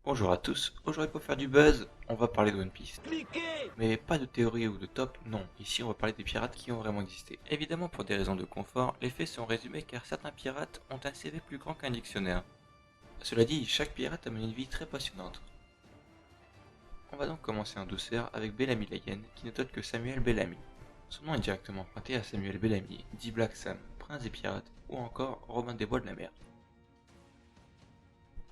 Bonjour à tous, aujourd'hui pour faire du buzz, on va parler de One Piece. Mais pas de théorie ou de top, non, ici on va parler des pirates qui ont vraiment existé. Évidemment pour des raisons de confort, les faits sont résumés car certains pirates ont un CV plus grand qu'un dictionnaire. Cela dit, chaque pirate a mené une vie très passionnante. On va donc commencer en douceur avec Bellamy Layen, qui n'est autre que Samuel Bellamy. Son nom est directement emprunté à Samuel Bellamy, dit Black Sam, prince des pirates, ou encore Robin des Bois de la Mer.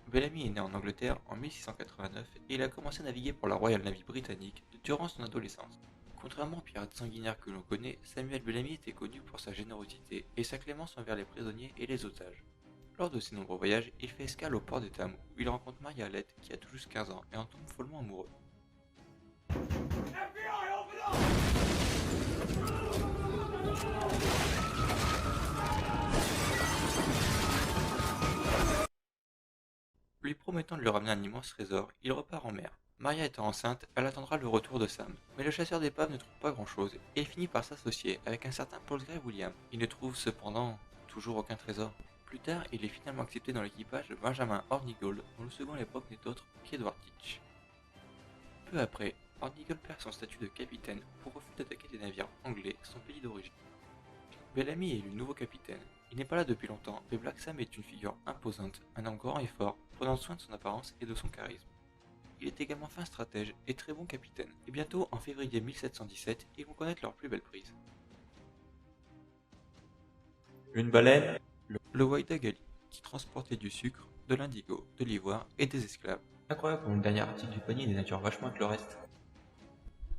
Bellamy est né en Angleterre en 1689 et il a commencé à naviguer pour la Royal Navy britannique durant son adolescence. Contrairement aux pirates sanguinaires que l'on connaît, Samuel Bellamy était connu pour sa générosité et sa clémence envers les prisonniers et les otages. Lors de ses nombreux voyages, il fait escale au port de Tamu, où il rencontre Maria Alette qui a tout juste 15 ans et en tombe follement amoureux. Lui promettant de lui ramener un immense trésor, il repart en mer. Maria étant enceinte, elle attendra le retour de Sam. Mais le chasseur d'épaves ne trouve pas grand chose et il finit par s'associer avec un certain Paul Gray William. Il ne trouve cependant toujours aucun trésor. Plus tard, il est finalement accepté dans l'équipage de Benjamin Hornigold, dont le second à l'époque n'est autre qu'Edward Teach. Peu après, Hornigold perd son statut de capitaine pour refus d'attaquer des navires anglais, son pays d'origine. Bellamy est élu nouveau capitaine. Il n'est pas là depuis longtemps, mais Black Sam est une figure imposante, un homme grand et fort, prenant soin de son apparence et de son charisme. Il est également fin stratège et très bon capitaine, et bientôt, en février 1717, ils vont connaître leur plus belle prise. Une baleine, le Whydah Gali, qui transportait du sucre, de l'indigo, de l'ivoire et des esclaves. Incroyable pour une dernière article du panier des natures vachement que le reste.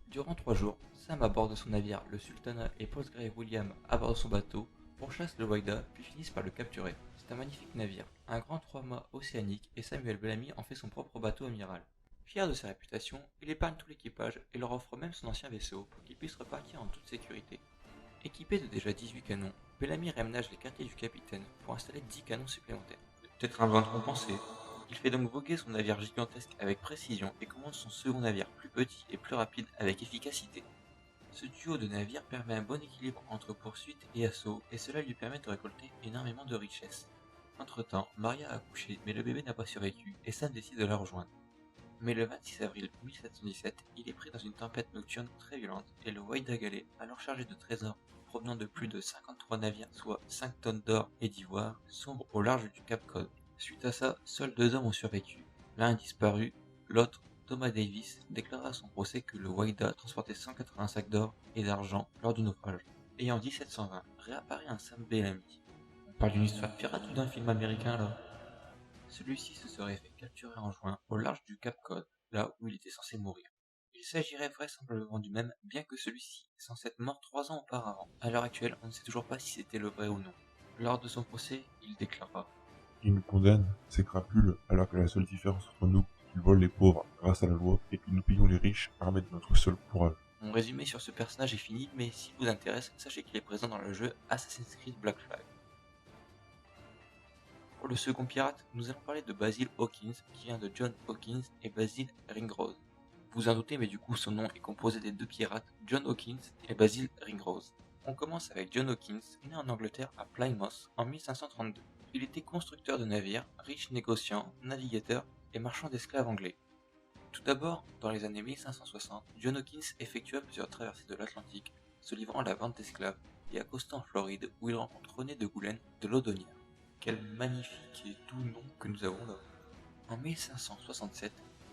Durant 3 jours, Sam à bord de son navire, le Sultana, et Paul Gray William à bord de son bateau, pourchassent le Whydah puis finissent par le capturer. C'est un magnifique navire, un grand 3-mâts océanique et Samuel Bellamy en fait son propre bateau amiral. Fier de sa réputation, il épargne tout l'équipage et leur offre même son ancien vaisseau pour qu'ils puissent repartir en toute sécurité. Équipé de déjà 18 canons, Bellamy réaménage les quartiers du capitaine pour installer 10 canons supplémentaires. Peut-être un besoin de compenser. Il fait donc voguer son navire gigantesque avec précision et commande son second navire plus petit et plus rapide avec efficacité. Ce duo de navires permet un bon équilibre entre poursuite et assaut et cela lui permet de récolter énormément de richesses. Entre-temps, Maria a accouché mais le bébé n'a pas survécu et Sam décide de la rejoindre. Mais le 26 avril 1717, il est pris dans une tempête nocturne très violente et le Whydah Galley, alors chargé de trésors provenant de plus de 53 navires, soit 5 tonnes d'or et d'ivoire, sombre au large du Cap Cod. Suite à ça, seuls 2 hommes ont survécu. L'un a disparu, l'autre, Thomas Davis, déclara à son procès que le Whydah transportait 180 sacs d'or et d'argent lors du naufrage. Et en 1720, réapparaît un Sam Bellamy. On parle d'une histoire pirate ou d'un film américain là? Celui-ci se serait fait capturer en juin au large du Cap Cod, là où il était censé mourir. Il s'agirait vraisemblablement du même, bien que celui-ci est censé être mort 3 ans auparavant. À l'heure actuelle, on ne sait toujours pas si c'était le vrai ou non. Lors de son procès, il déclara: Il nous condamne, ces crapules, alors que la seule différence entre nous, c'est qu'ils volent les pauvres grâce à la loi et que nous payons les riches armés de notre seul courage. Mon résumé sur ce personnage est fini, mais s'il vous intéresse, sachez qu'il est présent dans le jeu Assassin's Creed Black Flag. Pour le second pirate, nous allons parler de Basil Hawkins, qui vient de John Hawkins et Basil Ringrose. Vous en doutez, mais du coup son nom est composé des 2 pirates, John Hawkins et Basil Ringrose. On commence avec John Hawkins, né en Angleterre à Plymouth en 1532. Il était constructeur de navires, riche négociant, navigateur et marchand d'esclaves anglais. Tout d'abord, dans les années 1560, John Hawkins effectua plusieurs traversées de l'Atlantique, se livrant à la vente d'esclaves, et accosta en Floride où il rencontre René de Goulaine de Laudonnière. Quel magnifique et doux nom que nous avons là. En 1567,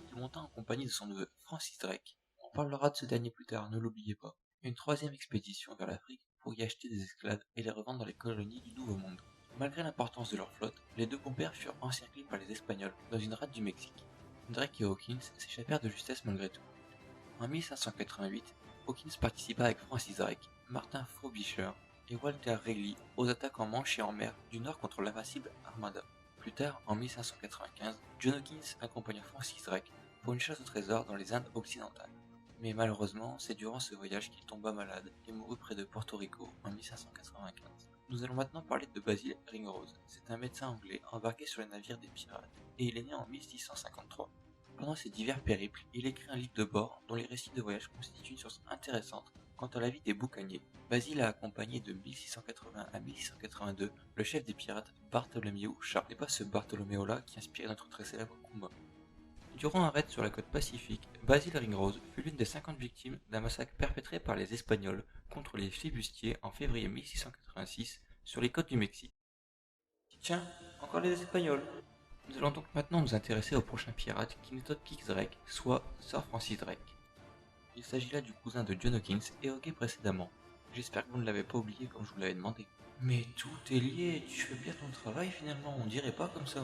il monta en compagnie de son neveu Francis Drake. On parlera de ce dernier plus tard, ne l'oubliez pas. Une troisième expédition vers l'Afrique pour y acheter des esclaves et les revendre dans les colonies du Nouveau Monde. Malgré l'importance de leur flotte, les 2 compères furent encerclés par les Espagnols dans une rade du Mexique. Drake et Hawkins s'échappèrent de justesse malgré tout. En 1588, Hawkins participa avec Francis Drake, Martin Frobisher et Walter Raleigh aux attaques en Manche et en mer du Nord contre l'invincible Armada. Plus tard, en 1595, John Hawkins accompagna Francis Drake pour une chasse au trésor dans les Indes occidentales. Mais malheureusement, c'est durant ce voyage qu'il tomba malade et mourut près de Porto Rico en 1595. Nous allons maintenant parler de Basil Ringrose. C'est un médecin anglais embarqué sur les navires des pirates, et il est né en 1653. Pendant ses divers périples, il écrit un livre de bord dont les récits de voyage constituent une source intéressante quant à la vie des boucaniers. Basil a accompagné de 1680 à 1682 le chef des pirates Bartholomew Sharp. C'est pas ce Bartholoméo là qui inspirait notre très célèbre combat. Durant un raid sur la côte pacifique, Basil Ringrose fut l'une des 50 victimes d'un massacre perpétré par les Espagnols contre les flibustiers en février 1686 sur les côtes du Mexique. Tiens, encore les Espagnols. Nous allons donc maintenant nous intéresser au prochain pirate qui n'est autre qu'X-Drake, soit Sir Francis Drake. Il s'agit là du cousin de John Hawkins évoqué précédemment. J'espère que vous ne l'avez pas oublié comme je vous l'avais demandé. Mais tout est lié, tu fais bien ton travail finalement, on dirait pas comme ça.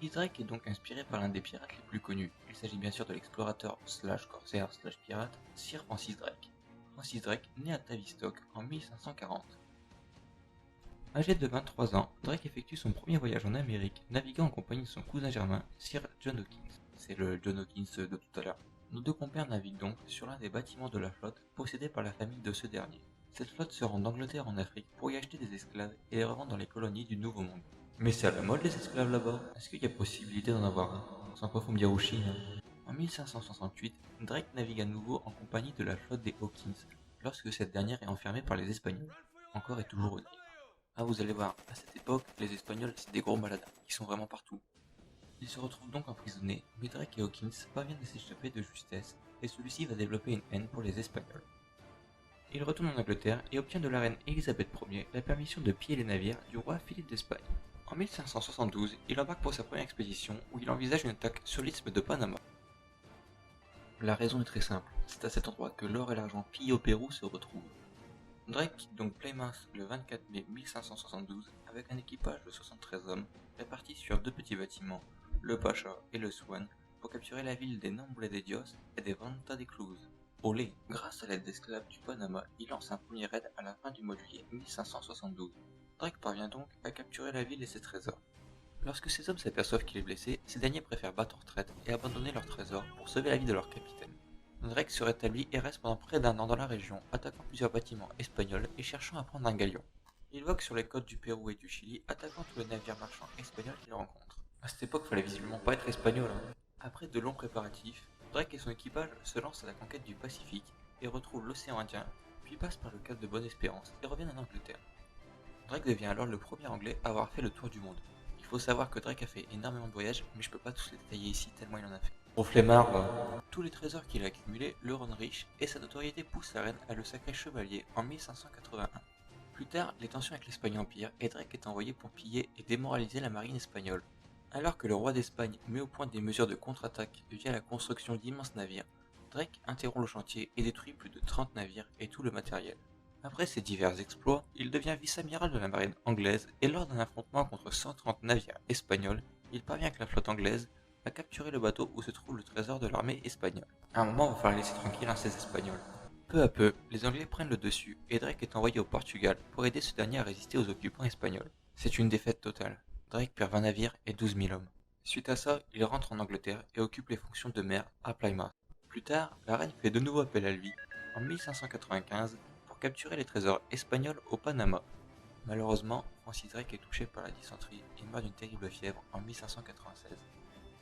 X-Drake est donc inspiré par l'un des pirates les plus connus. Il s'agit bien sûr de l'explorateur / corsaire / pirate Sir Francis Drake. Francis Drake naît à Tavistock en 1540. Âgé de 23 ans, Drake effectue son premier voyage en Amérique, naviguant en compagnie de son cousin germain, Sir John Hawkins. C'est le John Hawkins de tout à l'heure. Nos deux compères naviguent donc sur l'un des bâtiments de la flotte possédé par la famille de ce dernier. Cette flotte se rend d'Angleterre en Afrique pour y acheter des esclaves et les revendre dans les colonies du Nouveau Monde. Mais c'est à la mode les esclaves là-bas. Est-ce qu'il y a possibilité d'en avoir un? Sans quoi faut me dire où Chine. En 1568, Drake navigue à nouveau en compagnie de la flotte des Hawkins, lorsque cette dernière est enfermée par les Espagnols. Encore et toujours au Ah, vous allez voir, à cette époque, les Espagnols, c'est des gros malades, ils sont vraiment partout. Ils se retrouvent donc emprisonnés, mais Drake et Hawkins parviennent à s'échapper de justesse, et celui-ci va développer une haine pour les Espagnols. Il retourne en Angleterre et obtient de la reine Elisabeth Ier la permission de piller les navires du roi Philippe d'Espagne. En 1572, il embarque pour sa première expédition où il envisage une attaque sur l'isthme de Panama. La raison est très simple, c'est à cet endroit que l'or et l'argent pillés au Pérou se retrouvent. Drake quitte donc Plymouth le 24 mai 1572 avec un équipage de 73 hommes répartis sur deux petits bâtiments, le Pacha et le Swan, pour capturer la ville des Nombre de Dios et des Venta de Cruz. Olé, grâce à l'aide d'esclaves du Panama, il lance un premier raid à la fin du mois de juillet 1572. Drake parvient donc à capturer la ville et ses trésors. Lorsque ces hommes s'aperçoivent qu'il est blessé, ces derniers préfèrent battre en retraite et abandonner leurs trésors pour sauver la vie de leur capitaine. Drake se rétablit et reste pendant près d'un an dans la région, attaquant plusieurs bâtiments espagnols et cherchant à prendre un galion. Il vogue sur les côtes du Pérou et du Chili, attaquant tous les navires marchands espagnols qu'il rencontre. À cette époque, fallait visiblement pas être espagnol. Après de longs préparatifs, Drake et son équipage se lancent à la conquête du Pacifique et retrouvent l'océan Indien, puis passent par le cap de Bonne-Espérance et reviennent en Angleterre. Drake devient alors le premier anglais à avoir fait le tour du monde. Il faut savoir que Drake a fait énormément de voyages, mais je peux pas tous les détailler ici tellement il en a fait. Au flemmard, tous les trésors qu'il a accumulés le rendent riche et sa notoriété pousse la reine à le sacrer chevalier en 1581. Plus tard, les tensions avec l'Espagne empirent et Drake est envoyé pour piller et démoraliser la marine espagnole. Alors que le roi d'Espagne met au point des mesures de contre-attaque via la construction d'immenses navires, Drake interrompt le chantier et détruit plus de 30 navires et tout le matériel. Après ces divers exploits, il devient vice-amiral de la marine anglaise et lors d'un affrontement contre 130 navires espagnols, il parvient avec la flotte anglaise à capturer le bateau où se trouve le trésor de l'armée espagnole. À un moment, on va falloir laisser tranquille ces Espagnols. Peu à peu, les Anglais prennent le dessus et Drake est envoyé au Portugal pour aider ce dernier à résister aux occupants espagnols. C'est une défaite totale. Drake perd 20 navires et 12 000 hommes. Suite à ça, il rentre en Angleterre et occupe les fonctions de maire à Plymouth. Plus tard, la reine fait de nouveau appel à lui, en 1595, pour capturer les trésors espagnols au Panama. Malheureusement, Francis Drake est touché par la dysenterie et meurt d'une terrible fièvre en 1596.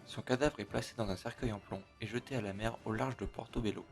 Son cadavre est placé dans un cercueil en plomb et jeté à la mer au large de Portobello.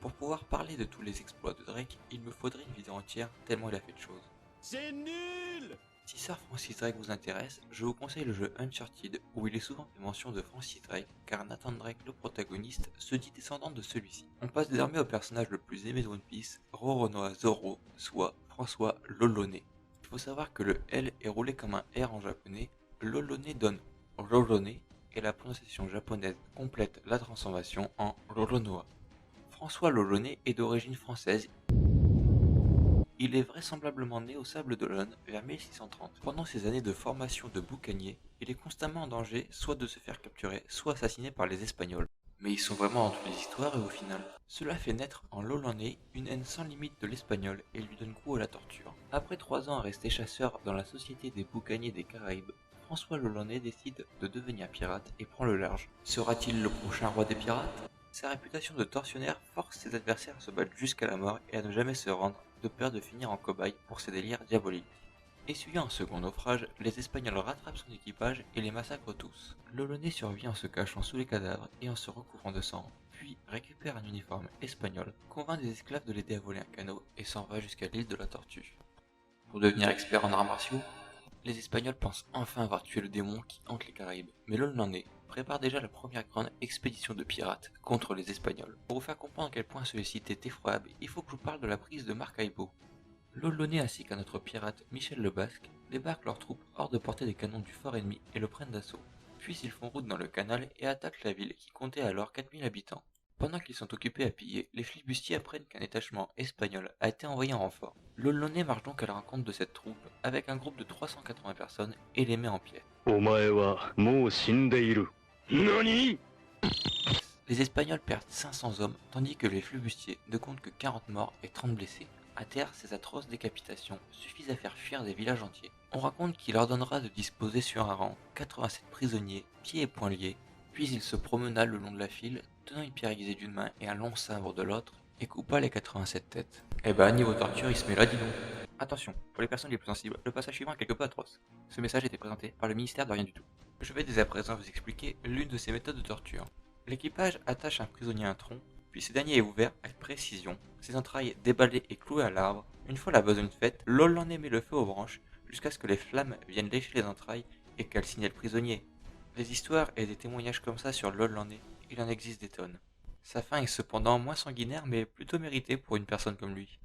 Pour pouvoir parler de tous les exploits de Drake, il me faudrait une vidéo entière tellement il a fait de choses. C'est nul! Si Sir Francis Drake vous intéresse, je vous conseille le jeu Uncharted où il est souvent fait mention de Francis Drake car Nathan Drake, le protagoniste, se dit descendant de celui-ci. On passe désormais au personnage le plus aimé de One Piece, Roronoa Zoro, soit François Lolonais. Il faut savoir que le L est roulé comme un R en japonais, Lolonais donne Roroné et la prononciation japonaise complète la transformation en Roronoa. François Lolonais est d'origine française. Il est vraisemblablement né au Sable d'Olonne vers 1630. Pendant ses années de formation de boucanier, il est constamment en danger soit de se faire capturer, soit assassiné par les Espagnols. Mais ils sont vraiment dans toutes les histoires et au final, cela fait naître en Lolonais une haine sans limite de l'espagnol et lui donne goût à la torture. Après 3 ans à rester chasseur dans la Société des boucaniers des Caraïbes, François Lolonais décide de devenir pirate et prend le large. Sera-t-il le prochain roi des pirates? Sa réputation de tortionnaire force ses adversaires à se battre jusqu'à la mort et à ne jamais se rendre, de peur de finir en cobaye pour ses délires diaboliques. Essuyant un second naufrage, les Espagnols rattrapent son équipage et les massacrent tous. Lolonais survit en se cachant sous les cadavres et en se recouvrant de sang, puis récupère un uniforme espagnol, convainc des esclaves de l'aider à voler un canot et s'en va jusqu'à l'île de la Tortue. Pour devenir expert en arts martiaux, Les Espagnols pensent enfin avoir tué le démon qui hante les Caraïbes, mais l'Hollandais prépare déjà la première grande expédition de pirates contre les Espagnols. Pour vous faire comprendre à quel point celui-ci était effroyable, il faut que je vous parle de la prise de Maracaibo. L'Olonnais ainsi qu'un autre pirate, Michel le Basque, débarquent leurs troupes hors de portée des canons du fort ennemi et le prennent d'assaut. Puis ils font route dans le canal et attaquent la ville qui comptait alors 4000 habitants. Pendant qu'ils sont occupés à piller, les flibustiers apprennent qu'un détachement espagnol a été envoyé en renfort. L'Olonnais marche donc à la rencontre de cette troupe avec un groupe de 380 personnes et les met en pièces. Les Espagnols perdent 500 hommes tandis que les flibustiers ne comptent que 40 morts et 30 blessés. À terre, ces atroces décapitations suffisent à faire fuir des villages entiers. On raconte qu'il ordonnera de disposer sur un rang 87 prisonniers, pieds et poings liés, puis il se promena le long de la file, tenant une pierre aiguisée d'une main et un long sabre de l'autre, et coupa les 87 têtes. Eh bah, niveau torture, il se met là, dis donc. Attention, pour les personnes les plus sensibles, le passage suivant est quelque peu atroce. Ce message était présenté par le ministère de rien du tout. Je vais dès à présent vous expliquer l'une de ces méthodes de torture. L'équipage attache un prisonnier à un tronc, puis ce dernier est ouvert avec précision, ses entrailles déballées et clouées à l'arbre. Une fois la besogne faite, l'Hollandais met le feu aux branches jusqu'à ce que les flammes viennent lécher les entrailles et qu'elles signent le prisonnier. Des histoires et des témoignages comme ça sur l'Hollandais, il en existe des tonnes. Sa fin est cependant moins sanguinaire mais plutôt méritée pour une personne comme lui.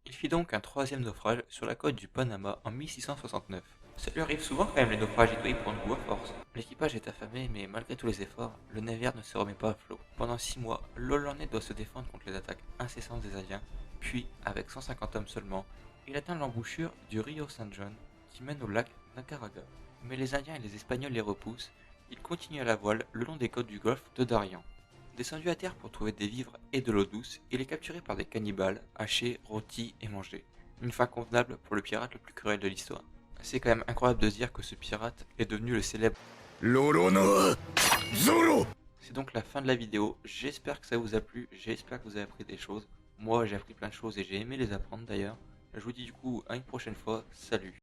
Il fit donc un troisième naufrage sur la côte du Panama en 1669. Ça lui arrive souvent quand même les naufrages, il doit y prendre goût à force. L'équipage est affamé mais malgré tous les efforts, le navire ne se remet pas à flot. Pendant 6 mois, l'Hollandais doit se défendre contre les attaques incessantes des Indiens, puis avec 150 hommes seulement, il atteint l'embouchure du Rio San Juan qui mène au lac Nicaraga. Mais les Indiens et les Espagnols les repoussent, ils continuent à la voile le long des côtes du golfe de Darien. Descendu à terre pour trouver des vivres et de l'eau douce, il est capturé par des cannibales, haché, rôti et mangé. Une fin convenable pour le pirate le plus cruel de l'histoire. C'est quand même incroyable de se dire que ce pirate est devenu le célèbre Lorono Zoro. C'est donc la fin de la vidéo, j'espère que ça vous a plu, j'espère que vous avez appris des choses. Moi j'ai appris plein de choses et j'ai aimé les apprendre d'ailleurs. Je vous dis du coup à une prochaine fois, salut.